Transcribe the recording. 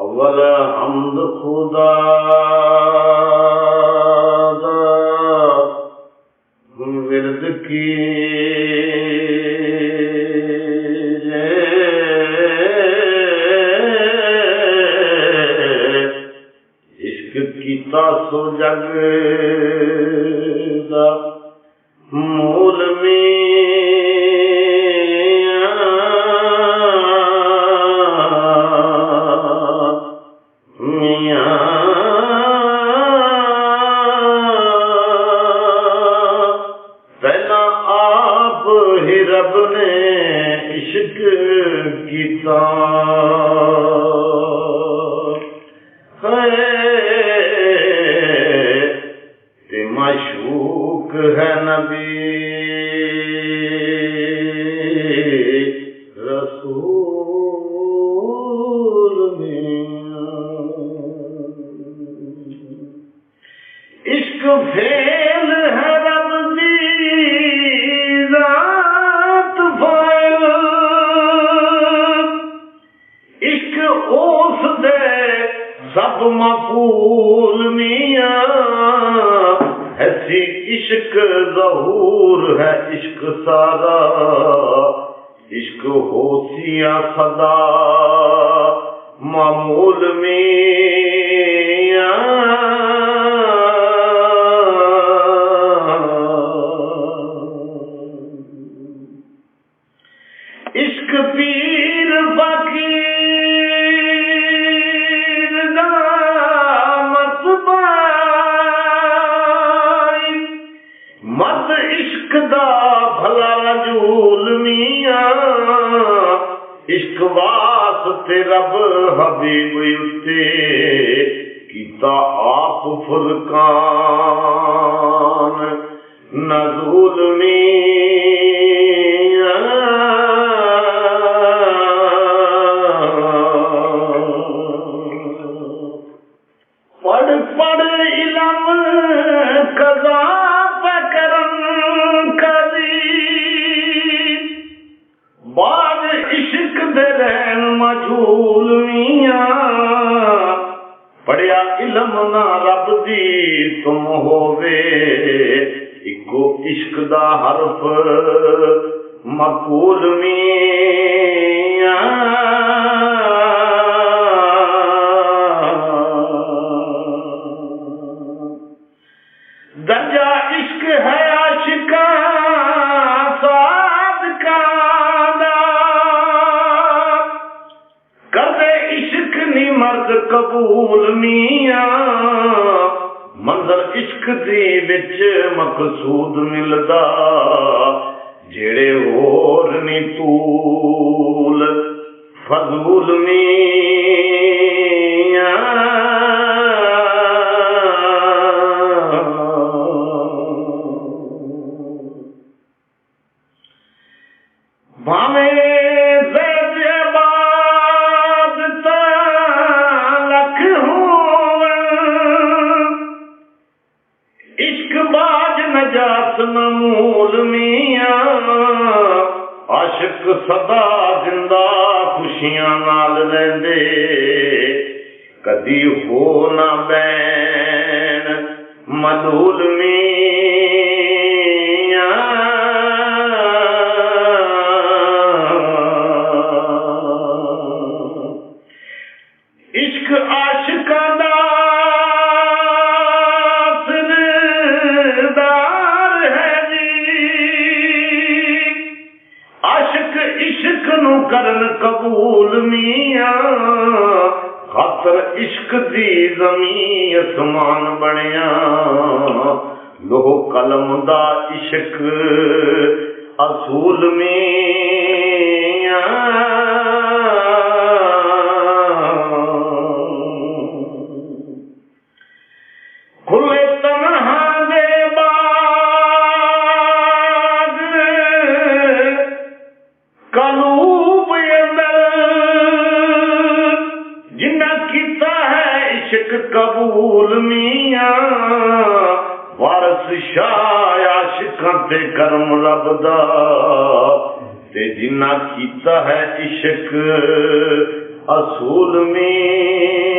अव्वल हम्द खुदा दा विरद की इश्क कीता सो जग दा मूल पहला आप ही रब ने इश्क कीता ते माशूक है नबी रसूल इश्क फेल है रब दी जात फाइल इश्क ओस दे सब मफूल मियां ऐसी इश्क ज़हूर है इश्क सारा इश्क होसिया सदा मामूल मियां इश्क पीर फकीर दा मतबाई मत इश्क दा भला रजूल मियां इश्क वास्ते रब हबीब उत्ते कीता आप फुरकान नज़ूल मियां पढ़ पढ़ इलम कज़ा करम कदी बाद इश्क दे रहन मजहूल मियां पढ़िया इलम ना रब दी तुम होवे इको इश्क दा हरफ मकूल मियां दर्जा इश्क है आशिका सादका दा करदे इश्क नी मर्द कबूल मियां मंजर इश्क दी विच मकसूद मिलदा जेड़े होर नी तूल फजूल मियां भावे ज़ैबाद लख होवन इश्क बाज नजात नमूल मियां आशिक सदा जिंदा खुशियां नाल रहिंदे कदी हो ना बैन मलूल मियां इश्क आशिका दा सरदार है जी आशिक इश्क नू करन कबूल मियां खातर इश्क दी ज़मीन असमान बनिया लोह कलम दा इश्क असूल मियां खुले तन्हा दे बाग कलूब अंदर जिन्ना कीता है इश्क कबूल मियां वारस शाह आशिकां ते करम रब दा ते जिन्ना कीता है इश्क असूल में